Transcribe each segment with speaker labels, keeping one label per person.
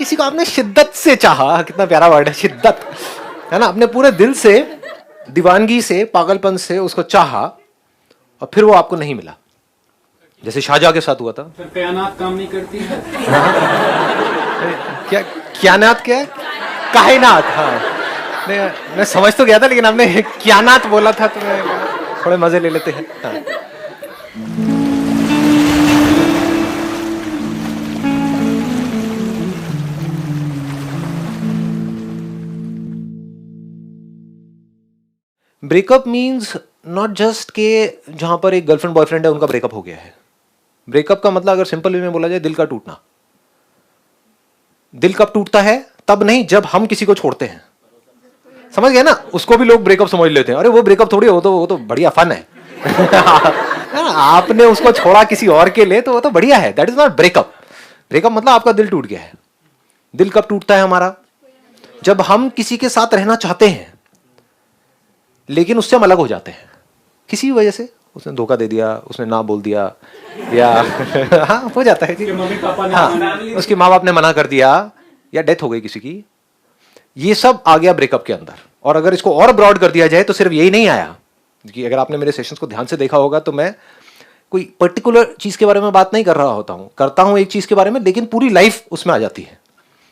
Speaker 1: किसी को आपने शिद्दत से चाहा, कितना प्यारा वर्ड है शिद्दत, है ना, अपने पूरे दिल से, दीवानगी से, पागलपन से उसको चाहा और फिर वो आपको नहीं मिला, जैसे शाहजहां के साथ हुआ था।
Speaker 2: फिर कयानात काम नहीं करती है।
Speaker 1: क्या क्यानात, क्या है? कायनात। हाँ, मैं समझ तो गया था, लेकिन आपने क्यानात बोला था तो मैं थोड़े मजे ले लेते हैं। हाँ। ब्रेकअप मीन्स नॉट जस्ट के जहां पर एक गर्लफ्रेंड बॉयफ्रेंड है उनका ब्रेकअप हो गया है। ब्रेकअप का मतलब अगर सिंपल वे में बोला जाए, दिल का टूटना। दिल कब टूटता है? तब नहीं जब हम किसी को छोड़ते हैं। समझ गए ना? उसको भी लोग ब्रेकअप समझ लेते हैं, अरे वो ब्रेकअप थोड़ी, वो तो बढ़िया फन है। आपने उसको छोड़ा किसी और के लिए तो वो तो बढ़िया है, that is not breakup. Breakup मतलब आपका दिल टूट गया है। दिल कब टूटता है हमारा? जब हम किसी के साथ रहना चाहते हैं लेकिन उससे हम अलग हो जाते हैं किसी भी वजह से। उसने धोखा दे दिया, उसने ना बोल दिया, या हाँ हो जाता है कि
Speaker 2: मम्मी पापा ने
Speaker 1: हाँ, उसके माँ बाप ने मना कर दिया, या डेथ हो गई किसी की। ये सब आ गया ब्रेकअप के अंदर। और अगर इसको और ब्रॉड कर दिया जाए तो सिर्फ यही नहीं आया कि अगर आपने मेरे सेशंस को ध्यान से देखा होगा तो मैं कोई पर्टिकुलर चीज के बारे में बात नहीं कर रहा होता हूँ, करता हूँ एक चीज के बारे में, लेकिन पूरी लाइफ उसमें आ जाती है।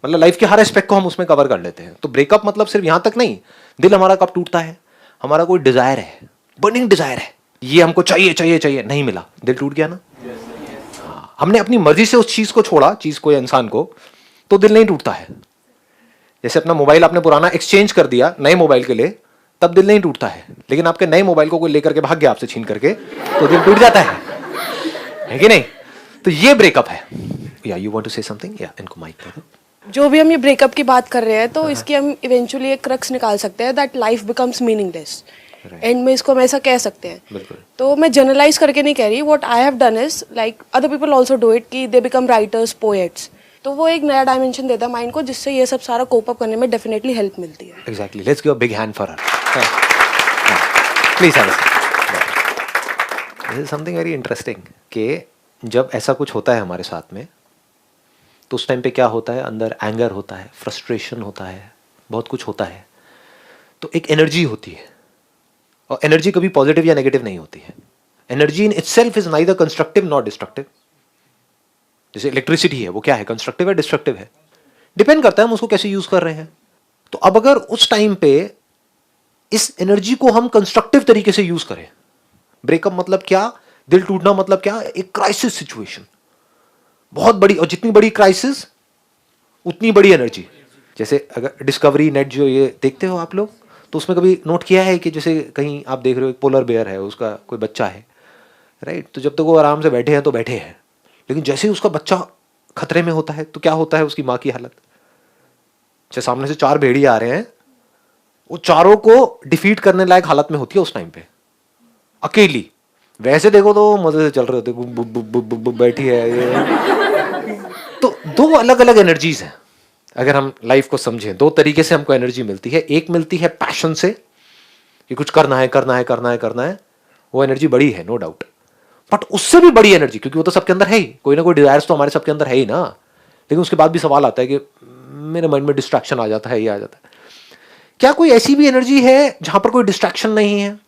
Speaker 1: मतलब लाइफ के हर एस्पेक्ट को हम उसमें कवर कर लेते हैं। तो ब्रेकअप मतलब सिर्फ यहां तक नहीं, दिल हमारा कब टूटता है, हमारा कोई डिजायर है, बर्निंग डिजायर है, ये हमको चाहिए चाहिए चाहिए, नहीं मिला, दिल टूट गया ना। हाँ, हमने अपनी मर्जी से उस चीज को छोड़ा, चीज को या इंसान को, तो दिल नहीं टूटता है। जैसे अपना मोबाइल आपने पुराना एक्सचेंज कर दिया नए मोबाइल के लिए, तब दिल नहीं टूटता है। लेकिन आपके नए मोबाइल को कोई लेकर के भाग गया आपसे छीन करके, तो दिल टूट जाता है कि नहीं? तो ये ब्रेकअप है। या you want to say something? या इनको माइक दे दो।
Speaker 3: जो भी हम ये ब्रेकअप की बात कर रहे हैं तो इसकी हम इवेंचुअली एक क्रक्स निकाल सकते हैं, that life becomes meaningless. And में इसको हम ऐसा कह सकते हैं।
Speaker 1: बिल्कुल।
Speaker 3: तो मैं जनरलाइज करके नहीं कह रही, what I have done is like other people also do it, कि दे बिकम राइटर्स, पोएट्स। तो वो एक नया डायमेंशन देता है माइंड को, जिससे ये सब सारा कोप अप करने में डेफिनेटली हेल्प मिलती है।
Speaker 1: Exactly, let's give a big hand for her. Please have this is something very interesting कि जब ऐसा कुछ होता है हमारे साथ में तो उस टाइम पे क्या होता है, अंदर एंगर होता है, फ्रस्ट्रेशन होता है, बहुत कुछ होता है। तो एक एनर्जी होती है, और एनर्जी कभी पॉजिटिव या नेगेटिव नहीं होती है। Energy in itself is neither constructive not destructive. जैसे इलेक्ट्रिसिटी है, वो क्या है, कंस्ट्रक्टिव है, डिस्ट्रक्टिव है, डिपेंड करता है हम उसको कैसे यूज कर रहे हैं। तो अब अगर उस टाइम पे इस एनर्जी को हम कंस्ट्रक्टिव तरीके से यूज करें, ब्रेकअप मतलब क्या, दिल टूटना मतलब क्या, एक क्राइसिस सिचुएशन, बहुत बड़ी, और जितनी बड़ी क्राइसिस उतनी बड़ी एनर्जी। जैसे अगर डिस्कवरी नेट जो ये देखते हो आप लोग, तो उसमें कभी नोट किया है कि जैसे कहीं आप देख रहे हो एक पोलर बेयर है, उसका कोई बच्चा है, राइट, तो जब तक वो आराम से बैठे हैं तो बैठे हैं, लेकिन जैसे ही उसका बच्चा खतरे में होता है तो क्या होता है उसकी माँ की हालत। जैसे सामने से 4 भेड़िए आ रहे हैं, वो चारों को डिफीट करने लायक हालत में होती है उस टाइम पे, अकेली। वैसे देखो तो मजे से चल रहे होते, बैठी है ये। तो 2 अलग अलग एनर्जीज हैं। अगर हम लाइफ को समझें, 2 तरीके से हमको एनर्जी मिलती है। एक मिलती है पैशन से कि कुछ करना है करना है करना है करना है, वो एनर्जी बड़ी है, नो डाउट। बट उससे भी बड़ी एनर्जी, क्योंकि वो तो सबके अंदर है ही, कोई ना कोई डिजायर्स तो हमारे सबके अंदर है ही ना, लेकिन उसके बाद भी सवाल आता है कि मेरे माइंड में डिस्ट्रैक्शन आ जाता है, ये आ जाता है। क्या कोई ऐसी भी एनर्जी है जहां पर कोई डिस्ट्रैक्शन नहीं है,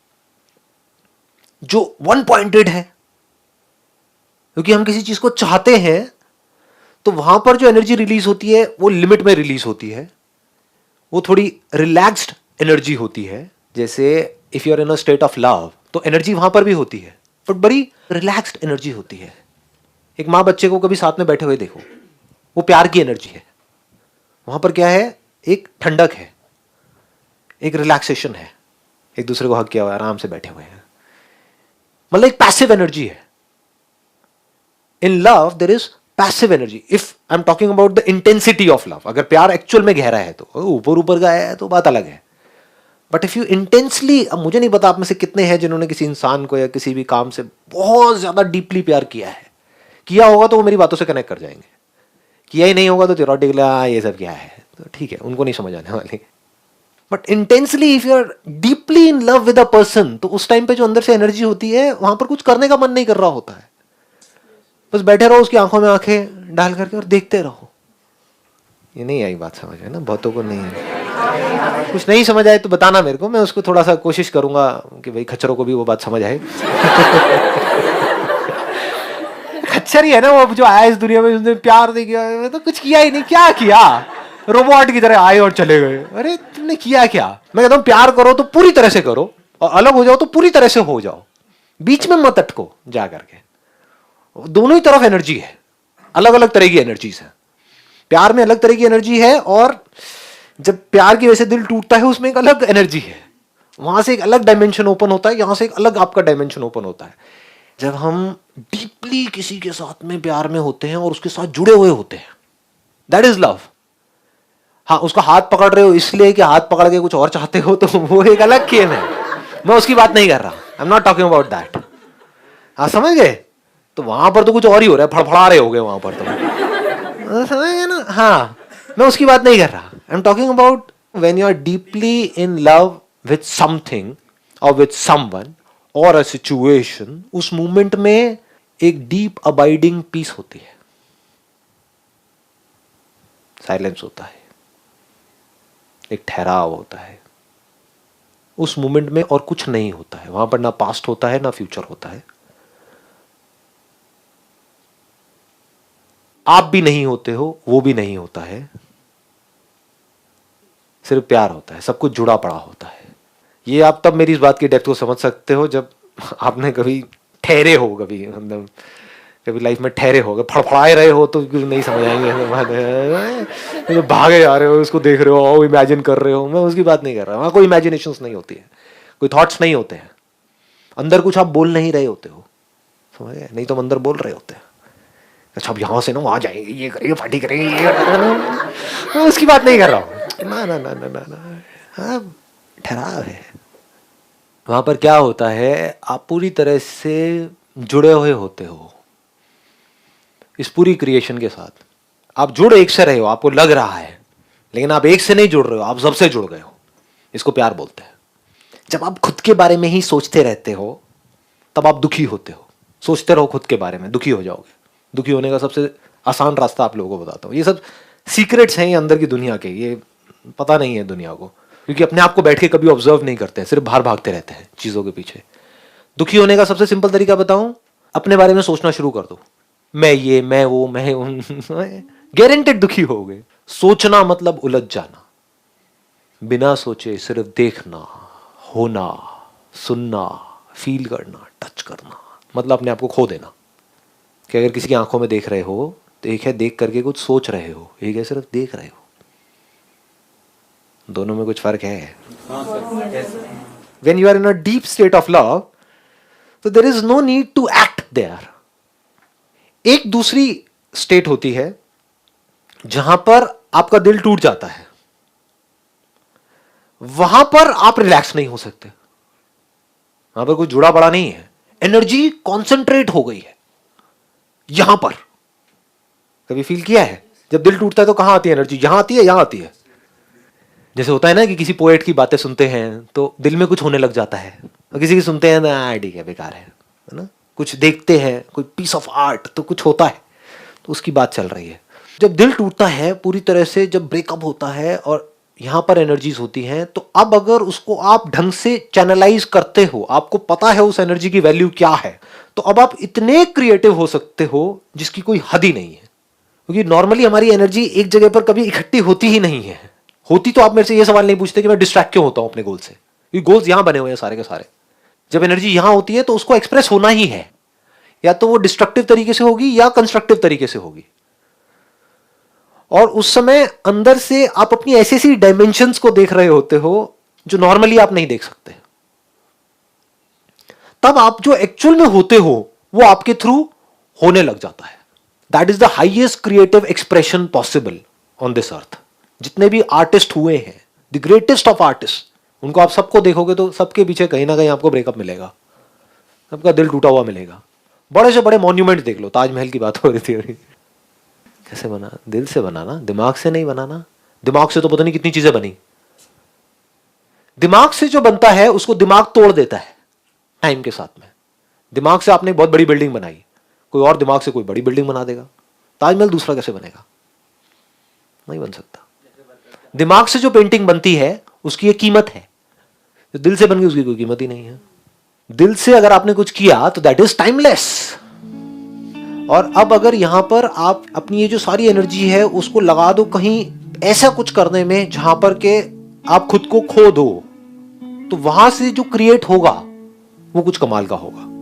Speaker 1: जो वन पॉइंटेड है? क्योंकि हम किसी चीज को चाहते हैं तो वहां पर जो एनर्जी रिलीज होती है वो लिमिट में रिलीज होती है, वो थोड़ी रिलैक्स्ड एनर्जी होती है। जैसे if you are in a state of love, तो एनर्जी वहां पर भी होती है, बट बड़ी रिलैक्स्ड एनर्जी होती है। एक माँ बच्चे को कभी साथ में बैठे हुए देखो, वो प्यार की एनर्जी है। वहां पर क्या है, एक ठंडक है, एक रिलैक्सेशन है, एक दूसरे को हक किया हुआ है, आराम से बैठे हुए हैं, मतलब एक पैसिव एनर्जी है। In love there is passive energy. If I am talking about the intensity of love, अगर प्यार एक्चुअल में गहरा है तो ऊपर ऊपर का है तो बात अलग है। बट इफ यू इंटेंसली, अब मुझे नहीं पता आप में से कितने हैं जिन्होंने किसी इंसान को या किसी भी काम से बहुत ज्यादा डीपली प्यार किया है। किया होगा तो वो मेरी बातों से कनेक्ट कर जाएंगे, किया ही नहीं होगा तो थियोरेटिकली ये सब क्या है, तो ठीक है, उनको नहीं समझ आने वाली। But intensely if you are deeply in love with a person, तो उस टाइम पे जो अंदर से एनर्जी होती है, वहां पर कुछ करने का मन नहीं कर रहा होता है, बस बैठे रहो उसकी आंखों में आंखें डाल करके और देखते रहो। ये नहीं आई बात समझ में ना, बहुतों को नहीं है। कुछ नहीं समझ आए तो बताना मेरे को, मैं उसको थोड़ा सा कोशिश करूंगा कि भाई खच्चरों को भी वो बात समझ आए। खच्चर ही है ना वो, जो आया इस दुनिया में, उसने प्यार नहीं किया तो कुछ किया ही नहीं, क्या किया? रोबोट की तरह आए और चले गए। अरे तुमने किया क्या? मैं कहता हूँ प्यार करो तो पूरी तरह से करो, और अलग हो जाओ तो पूरी तरह से हो जाओ, बीच में मत अटको जा करके। दोनों ही तरफ एनर्जी है, अलग अलग तरह की एनर्जीज है। प्यार में अलग तरह की एनर्जी है, और जब प्यार की वजह से दिल टूटता है उसमें एक अलग एनर्जी है, वहां से एक अलग डायमेंशन ओपन होता है, यहां से एक अलग आपका डायमेंशन ओपन होता है। जब हम डीपली किसी के साथ में प्यार में होते हैं और उसके साथ जुड़े हुए होते हैं, दैट इज लव। हाँ, उसका हाथ पकड़ रहे हो इसलिए कि हाथ पकड़ के कुछ और चाहते हो, तो वो एक अलग गेम है, मैं उसकी बात नहीं कर रहा। I am not talking about that. हाँ, समझ गए? तो वहां पर तो कुछ और ही हो रहा है, फड़फड़ा रहे हो गए वहां पर तो, समझ गए ना? हाँ, मैं उसकी बात नहीं कर रहा। I am talking about when you are deeply in love with something और विथ समवन और अ सिचुएशन, उस मोमेंट में एक डीप अबाइडिंग पीस होती है, साइलेंस होता है, एक ठहराव होता है। उस मोमेंट में और कुछ नहीं होता है, वहां पर ना पास्ट होता है ना फ्यूचर होता है, आप भी नहीं होते हो, वो भी नहीं होता है, सिर्फ प्यार होता है, सब कुछ जुड़ा पड़ा होता है। ये आप तब मेरी इस बात की डेप्थ को समझ सकते हो जब आपने कभी ठहरे हो, कभी मतलब कभी लाइफ में ठहरे हो, फड़फड़ाए रहे हो तो नहीं समझ आएंगे। तो भागे जा रहे हो, उसको देख रहे हो, इमेजिन कर रहे हो, मैं उसकी बात नहीं कर रहा। वहां कोई इमेजिनेशंस नहीं होती है, कोई थॉट्स नहीं होते हैं, अंदर कुछ आप बोल नहीं रहे होते हो, समझ गए? नहीं तो हम अंदर बोल रहे होते हैं, अच्छा अब यहां से ना वहां जाएंगे, ये करेंगे, पार्टी करेंगे, ये मैं उसकी बात नहीं कर रहा हूँ। ना ना ना ना ना ना, हाँ, ठहराव है। वहां पर क्या होता है, आप पूरी तरह से जुड़े हुए होते हो इस पूरी क्रिएशन के साथ। आप जुड़ एक से रहे हो, आपको लग रहा है, लेकिन आप एक से नहीं जुड़ रहे हो, आप सबसे जुड़ गए हो। इसको प्यार बोलते हैं। जब आप खुद के बारे में ही सोचते रहते हो तब आप दुखी होते हो। सोचते रहो खुद के बारे में, दुखी हो जाओगे। दुखी होने का सबसे आसान रास्ता आप लोगों को बताता हूँ। ये सब सीक्रेट्स हैं ये अंदर की दुनिया के, ये पता नहीं है दुनिया को, क्योंकि अपने आप को बैठ के कभी ऑब्जर्व नहीं करते हैं, सिर्फ बाहर भागते रहते हैं चीजों के पीछे। दुखी होने का सबसे सिंपल तरीका बताऊं, अपने बारे में सोचना शुरू कर दो। मैं ये, मैं वो, मैं गारंटेड दुखी होगे। सोचना मतलब उलझ जाना, बिना सोचे सिर्फ देखना, होना, सुनना, फील करना, टच करना, मतलब अपने आप को खो देना। कि अगर किसी की आंखों में देख रहे हो तो एक है देख करके कुछ सोच रहे हो, एक है सिर्फ देख रहे हो। दोनों में कुछ फर्क है। When you are in a deep state of love, so there is no need to act there. एक दूसरी स्टेट होती है जहां पर आपका दिल टूट जाता है, वहां पर आप रिलैक्स नहीं हो सकते, वहां पर कुछ जुड़ा पड़ा नहीं है, एनर्जी कॉन्सेंट्रेट हो गई है यहां पर। कभी फील किया है जब दिल टूटता है तो कहां आती है एनर्जी? यहां आती है, यहां आती है। जैसे होता है ना कि किसी पोएट की बातें सुनते हैं तो दिल में कुछ होने लग जाता है, और किसी की सुनते हैं ना ठीक है बेकार है ना। कुछ देखते हैं, कोई पीस ऑफ आर्ट, तो कुछ होता है, तो उसकी बात चल रही है। जब दिल टूटता है पूरी तरह से, जब ब्रेकअप होता है और यहां पर एनर्जीज होती हैं, तो अब अगर उसको आप ढंग से चैनलाइज करते हो, आपको पता है उस एनर्जी की वैल्यू क्या है, तो अब आप इतने क्रिएटिव हो सकते हो जिसकी कोई हद ही नहीं है। क्योंकि नॉर्मली हमारी एनर्जी एक जगह पर कभी इकट्ठी होती ही नहीं है। होती तो आप मेरे से ये सवाल नहीं पूछते कि मैं डिस्ट्रैक्ट क्यों होता हूं अपने गोल से, क्योंकि गोल्स यहां बने हुए हैं सारे के सारे। जब एनर्जी यहां होती है तो उसको एक्सप्रेस होना ही है, या तो वो डिस्ट्रक्टिव तरीके से होगी या कंस्ट्रक्टिव तरीके से होगी। और उस समय अंदर से आप अपनी ऐसी ऐसी डायमेंशंस को देख रहे होते हो जो नॉर्मली आप नहीं देख सकते। तब आप जो एक्चुअल में होते हो वो आपके थ्रू होने लग जाता है। That is the highest creative expression possible on this earth. जितने भी आर्टिस्ट हुए हैं, द ग्रेटेस्ट ऑफ आर्टिस्ट, उनको आप सबको देखोगे तो सबके पीछे कहीं ना कहीं आपको ब्रेकअप मिलेगा, सबका दिल टूटा हुआ मिलेगा। बड़े से बड़े मॉन्यूमेंट देख लो, ताजमहल की बात हो रही थी अभी, कैसे बना? दिल से बनाना, दिमाग से नहीं बनाना। दिमाग से तो पता नहीं कितनी चीजें बनी। दिमाग से जो बनता है उसको दिमाग तोड़ देता है टाइम के साथ में। दिमाग से आपने बहुत बड़ी बिल्डिंग बनाई, कोई और दिमाग से कोई बड़ी बिल्डिंग बना देगा। ताजमहल दूसरा कैसे बनेगा? नहीं बन सकता। दिमाग से जो पेंटिंग बनती है उसकी एक कीमत है, जो दिल से बन गई उसकी कोई कीमत ही नहीं है। दिल से अगर आपने कुछ किया तो दैट इज टाइमलेस। और अब अगर यहां पर आप अपनी ये जो सारी एनर्जी है उसको लगा दो कहीं ऐसा कुछ करने में जहां पर के आप खुद को खो दो, तो वहां से जो क्रिएट होगा वो कुछ कमाल का होगा।